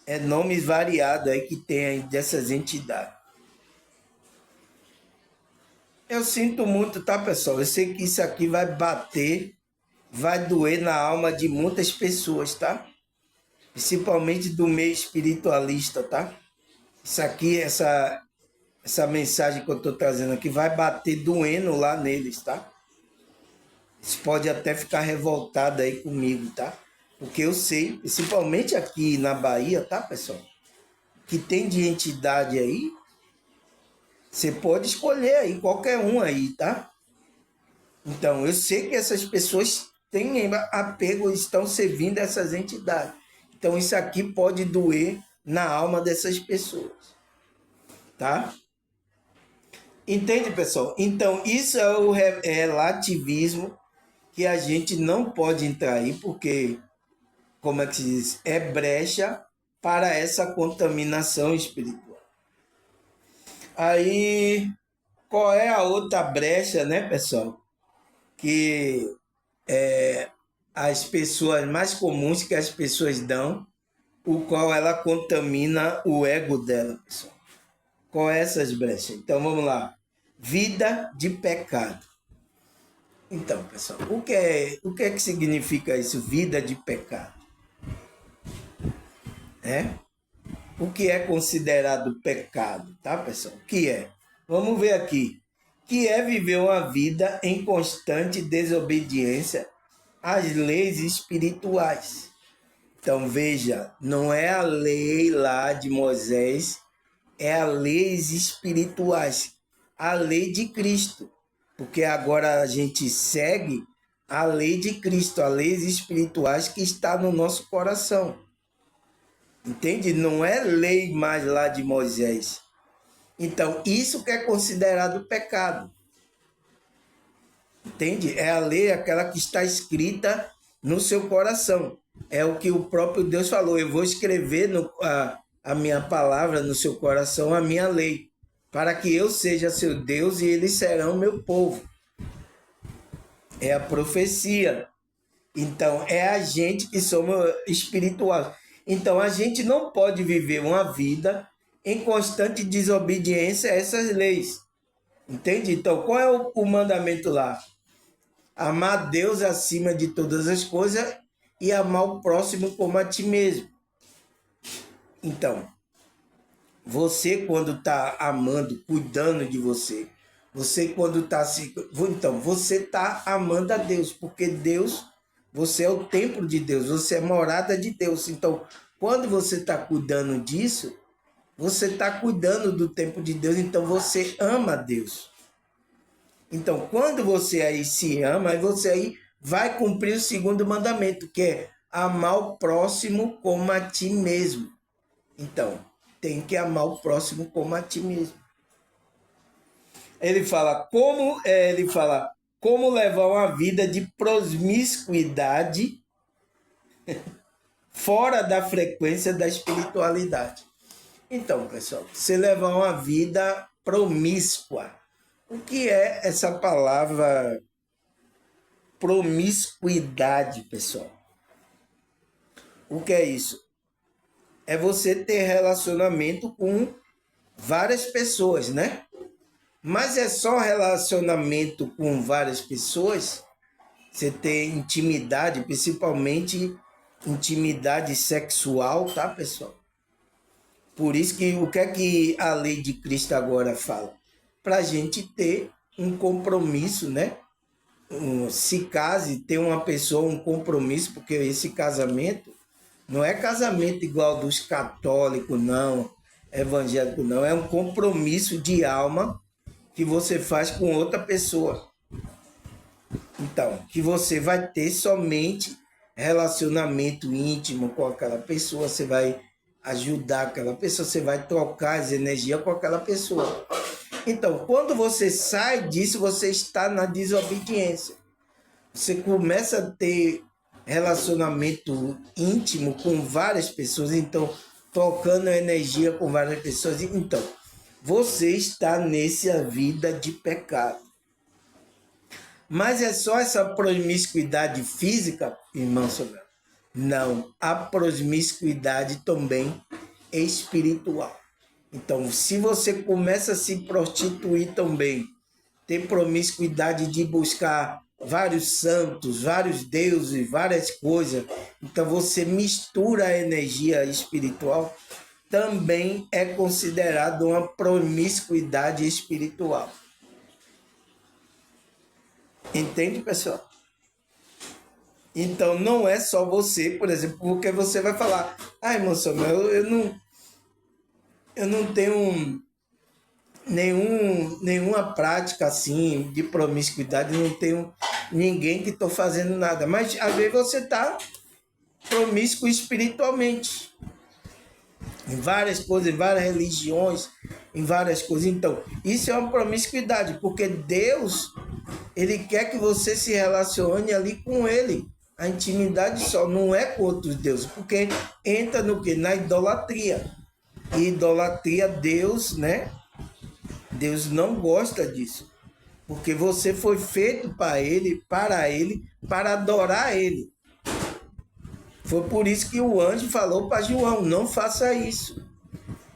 É nomes variados aí que tem aí dessas entidades. Eu sinto muito, tá, pessoal? Eu sei que isso aqui vai bater, vai doer na alma de muitas pessoas, tá? Principalmente do meio espiritualista, tá? Isso aqui, essa mensagem que eu estou trazendo aqui vai bater doendo lá neles, tá? Eles podem até ficar revoltados aí comigo, tá? Porque eu sei, principalmente aqui na Bahia, tá, pessoal? Que tem de entidade aí, você pode escolher aí, qualquer um aí, tá? Então, eu sei que essas pessoas têm apego, estão servindo essas entidades. Então, isso aqui pode doer na alma dessas pessoas, tá? Entende, pessoal? Então, isso é o relativismo que a gente não pode entrar aí, porque, como é que se diz? É brecha para essa contaminação espiritual. Aí, qual é a outra brecha, né, pessoal? Que as pessoas mais comuns que as pessoas dão, o qual ela contamina o ego dela, pessoal. Qual é essas brechas? Então, vamos lá. Vida de pecado. Então, pessoal, o que é que significa isso? Vida de pecado. O que é considerado pecado, tá, pessoal? O que é? Vamos ver aqui. Que é viver uma vida em constante desobediência às leis espirituais. Então, veja, não é a lei lá de Moisés, é a leis espirituais, a lei de Cristo. Porque agora a gente segue a lei de Cristo, as leis espirituais que está no nosso coração. Entende? Não é lei mais lá de Moisés. Então, isso que é considerado pecado. Entende? É a lei, aquela que está escrita no seu coração. É o que o próprio Deus falou. Eu vou escrever a minha palavra no seu coração, a minha lei, para que eu seja seu Deus e eles serão meu povo. É a profecia. Então, é a gente que somos espirituais. Então, a gente não pode viver uma vida em constante desobediência a essas leis. Entende? Então, qual é o mandamento lá? Amar Deus acima de todas as coisas e amar o próximo como a ti mesmo. Então, você quando está amando, cuidando de você quando está se... Então, você está amando a Deus, porque Deus, você é o templo de Deus, você é morada de Deus. Então, quando você está cuidando disso, você está cuidando do templo de Deus, então você ama Deus. Então, quando você aí se ama, aí você aí vai cumprir o segundo mandamento, que é amar o próximo como a ti mesmo. Então, tem que amar o próximo como a ti mesmo. Ele fala como levar uma vida de promiscuidade fora da frequência da espiritualidade. Então, pessoal, você levar uma vida promíscua. O que é essa palavra promiscuidade, pessoal? O que é isso? É você ter relacionamento com várias pessoas, né? Mas é só relacionamento com várias pessoas? Você ter intimidade, principalmente intimidade sexual, tá, pessoal? Por isso que o que é que a lei de Cristo agora fala? Para a gente ter um compromisso, né? Se case, ter uma pessoa, um compromisso, porque esse casamento não é casamento igual dos católicos, não, evangélico, não. É um compromisso de alma que você faz com outra pessoa. Então, que você vai ter somente relacionamento íntimo com aquela pessoa, você vai ajudar aquela pessoa, você vai trocar as energias com aquela pessoa. Então, quando você sai disso, você está na desobediência. Você começa a ter relacionamento íntimo com várias pessoas, então, trocando energia com várias pessoas. Então, você está nessa vida de pecado. Mas é só essa promiscuidade física, irmão Sobral? Não, a promiscuidade também é espiritual. Então, se você começa a se prostituir também, ter promiscuidade de buscar vários santos, vários deuses, várias coisas, então você mistura a energia espiritual, também é considerado uma promiscuidade espiritual. Entende, pessoal? Então, não é só você, por exemplo, porque você vai falar, irmão Samuel, eu não tenho nenhuma prática assim de promiscuidade, não tenho ninguém que estou fazendo nada. Mas às vezes você está promíscuo espiritualmente, em várias coisas, em várias religiões, em várias coisas. Então, isso é uma promiscuidade, porque Deus, Ele quer que você se relacione ali com Ele. A intimidade só não é com outros deuses, porque entra no quê? Na idolatria. E idolatria, Deus, né? Deus não gosta disso, porque você foi feito para Ele, para adorar Ele. Foi por isso que o anjo falou para João, não faça isso.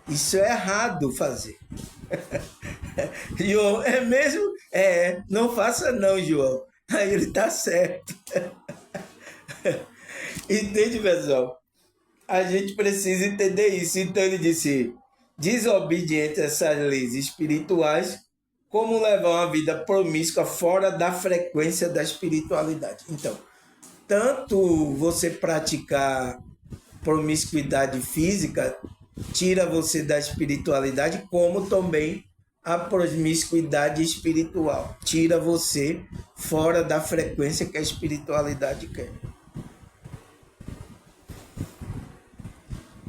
Isso é errado fazer. João, é mesmo? Não faça não, João. Aí ele está certo. Entende, pessoal? A gente precisa entender isso. Então ele disse, desobediente a essas leis espirituais, como levar uma vida promíscua fora da frequência da espiritualidade. Então, tanto você praticar promiscuidade física tira você da espiritualidade, como também a promiscuidade espiritual tira você fora da frequência que a espiritualidade quer.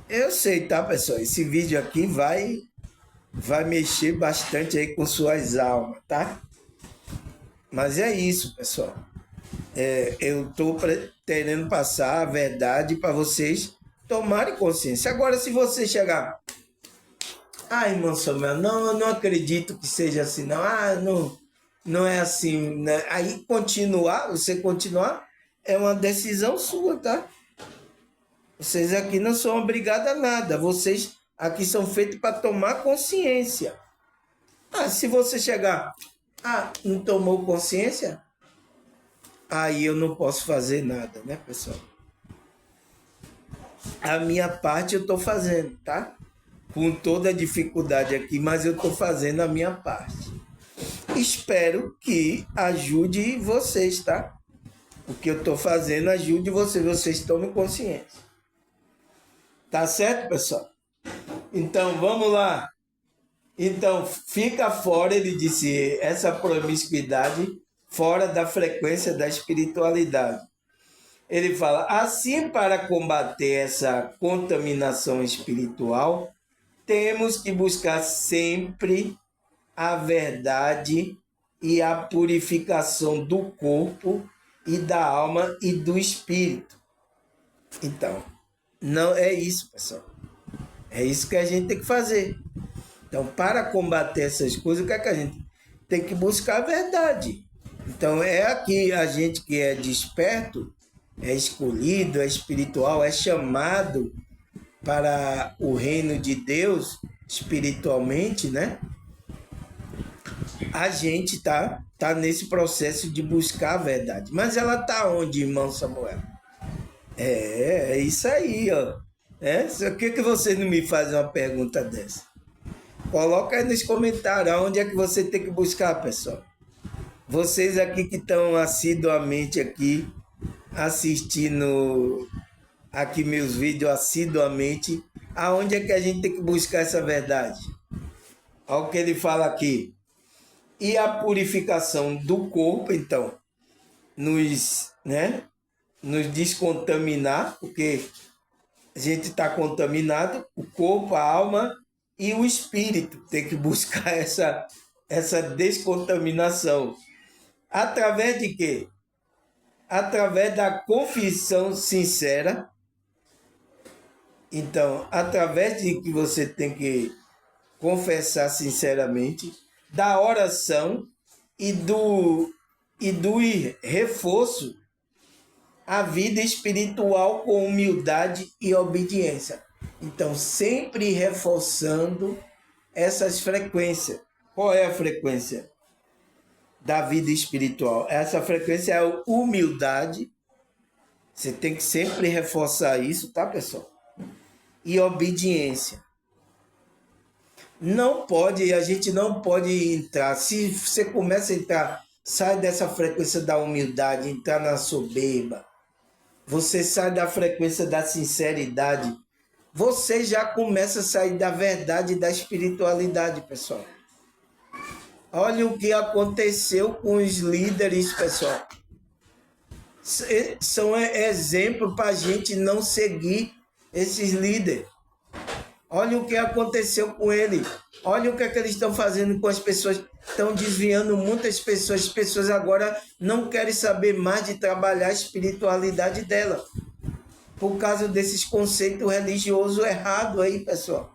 Eu sei, tá, pessoal? Esse vídeo aqui vai mexer bastante aí com suas almas, tá? Mas é isso, pessoal. Eu estou pretendendo passar a verdade para vocês tomarem consciência. Agora, se você chegar... irmão Samuel, não, eu não acredito que seja assim, não. Não é assim, né? Aí você continuar, é uma decisão sua, tá? Vocês aqui não são obrigados a nada. Vocês aqui são feitos para tomar consciência. Se você chegar... não tomou consciência? Aí eu não posso fazer nada, né, pessoal? A minha parte eu estou fazendo, tá? Com toda a dificuldade aqui, mas eu estou fazendo a minha parte. Espero que ajude vocês, tá? O que eu estou fazendo ajude vocês tomem consciência. Tá certo, pessoal? Então, vamos lá. Então, fica fora, ele disse, essa promiscuidade fora da frequência da espiritualidade. Ele fala, assim, para combater essa contaminação espiritual, temos que buscar sempre a verdade e a purificação do corpo e da alma e do espírito. Então, não é isso, pessoal. É isso que a gente tem que fazer. Então, para combater essas coisas, o que é que a gente tem que buscar? A verdade. Então, é aqui a gente que é desperto, é escolhido, é espiritual, é chamado para o reino de Deus espiritualmente, né? A gente tá nesse processo de buscar a verdade. Mas ela tá onde, irmão Samuel? É isso aí, ó. Por que você não me faz uma pergunta dessa? Coloca aí nos comentários aonde é que você tem que buscar, pessoal. Vocês aqui que estão assiduamente aqui assistindo aqui meus vídeos assiduamente, aonde é que a gente tem que buscar essa verdade? Olha o que ele fala aqui. E a purificação do corpo, então, nos descontaminar, porque a gente está contaminado, o corpo, a alma e o espírito. Tem que buscar essa essa descontaminação. Através de quê? Através da confissão sincera. Então, através de que você tem que confessar sinceramente, da oração e do reforço à vida espiritual com humildade e obediência. Então, sempre reforçando essas frequências. Qual é a frequência da vida espiritual? Essa frequência é a humildade. Você tem que sempre reforçar isso, tá, pessoal? E obediência. Não pode, a gente não pode entrar. Se você começa a entrar, sai dessa frequência da humildade, entrar na soberba. Você sai da frequência da sinceridade. Você já começa a sair da verdade e da espiritualidade, pessoal. Olha o que aconteceu com os líderes, pessoal. São exemplos para a gente não seguir esses líderes. Olha o que aconteceu com ele. Olha o que é que eles estão fazendo com as pessoas. Estão desviando muitas pessoas. As pessoas agora não querem saber mais de trabalhar a espiritualidade dela. Por causa desses conceitos religiosos errados aí, pessoal.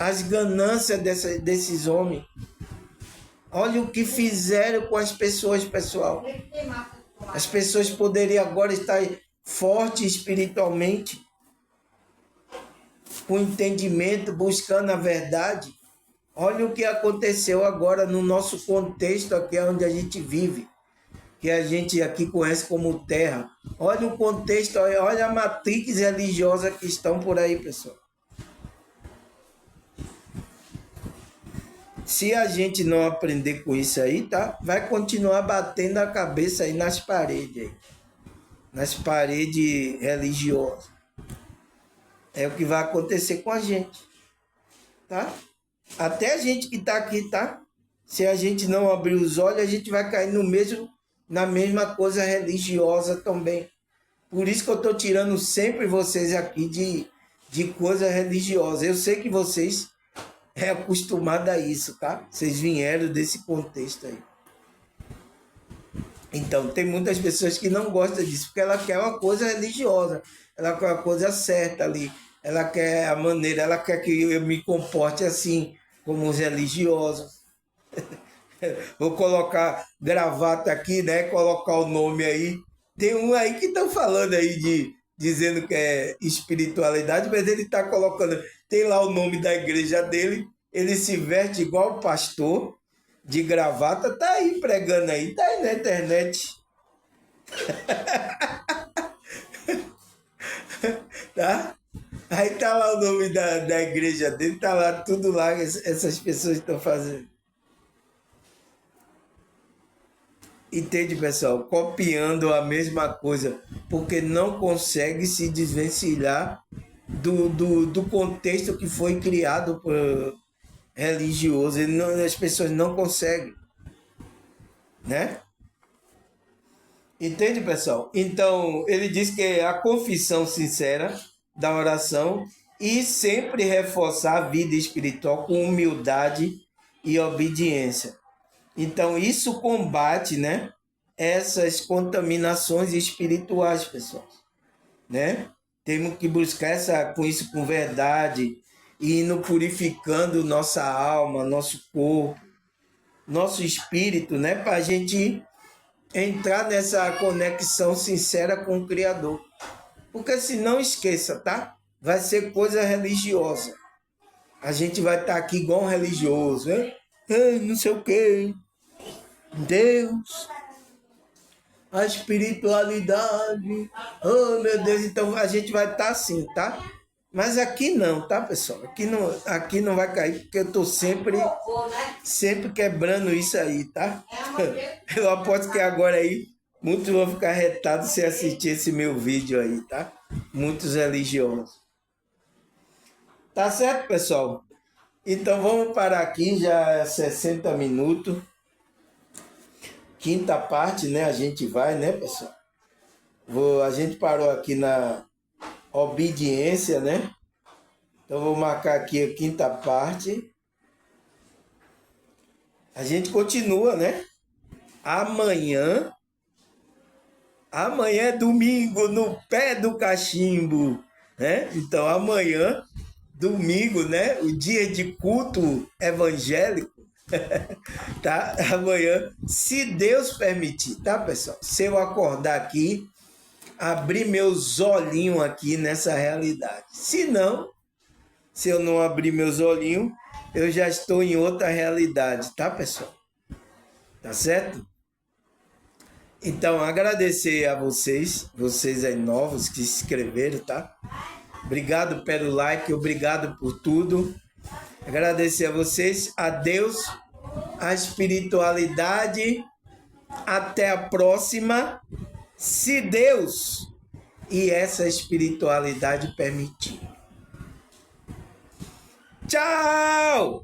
As ganâncias desses homens. Olha o que fizeram com as pessoas, pessoal. As pessoas poderiam agora estar fortes espiritualmente, com entendimento, buscando a verdade. Olha o que aconteceu agora no nosso contexto aqui onde a gente vive, que a gente aqui conhece como terra. Olha o contexto, olha a matrix religiosa que estão por aí, pessoal. Se a gente não aprender com isso aí, tá? Vai continuar batendo a cabeça aí nas paredes, aí. Nas paredes religiosas. É o que vai acontecer com a gente, tá? Até a gente que está aqui, tá? Se a gente não abrir os olhos, a gente vai cair na mesma coisa religiosa também. Por isso que eu estou tirando sempre vocês aqui de coisa religiosa. Eu sei que vocês acostumados a isso, tá? Vocês vieram desse contexto aí. Então, tem muitas pessoas que não gostam disso, porque ela quer uma coisa religiosa, ela quer uma coisa certa ali, ela quer a maneira, ela quer que eu me comporte assim, como os religiosos. Vou colocar gravata aqui, né? Colocar o nome aí. Tem um aí que estão falando aí dizendo que é espiritualidade, mas ele está colocando, tem lá o nome da igreja dele, ele se veste igual o pastor, de gravata, tá aí pregando aí, tá aí na internet. Tá? Aí tá lá o nome da igreja dele, tá lá tudo lá, essas pessoas estão fazendo. Entende, pessoal? Copiando a mesma coisa, porque não consegue se desvencilhar do contexto que foi criado por religioso. As pessoas não conseguem, né? Entende, pessoal? Então, ele diz que é a confissão sincera da oração e sempre reforçar a vida espiritual com humildade e obediência. Então, isso combate, né, essas contaminações espirituais, pessoal, né? Temos que buscar com isso com verdade e indo purificando nossa alma, nosso corpo, nosso espírito, né, para a gente entrar nessa conexão sincera com o Criador. Porque se não esqueça, tá? Vai ser coisa religiosa. A gente vai estar aqui igual um religioso, né? Não sei o quê. Deus, a espiritualidade. Oh, meu Deus, então a gente vai estar assim, tá? Mas aqui não, tá, pessoal? Aqui não vai cair, porque eu tô sempre quebrando isso aí, tá? Eu aposto que agora aí muitos vão ficar retados se assistir esse meu vídeo aí, tá? Muitos religiosos. Tá certo, pessoal? Então vamos parar aqui, já 60 minutos. Quinta parte, né? A gente vai, né, pessoal? A gente parou aqui na obediência, né? Então vou marcar aqui a quinta parte. A gente continua, né? Amanhã, amanhã é domingo no pé do cachimbo, né? Então amanhã, domingo, né? O dia de culto evangélico, tá? Amanhã, se Deus permitir, tá, pessoal? Se eu acordar aqui, abrir meus olhinhos aqui nessa realidade. Se não, se eu não abrir meus olhinhos, eu já estou em outra realidade, tá, pessoal? Tá certo? Então, agradecer a vocês aí novos que se inscreveram, tá? Obrigado pelo like, obrigado por tudo. Agradecer a vocês, a Deus, a espiritualidade. Até a próxima, se Deus e essa espiritualidade permitir. Tchau!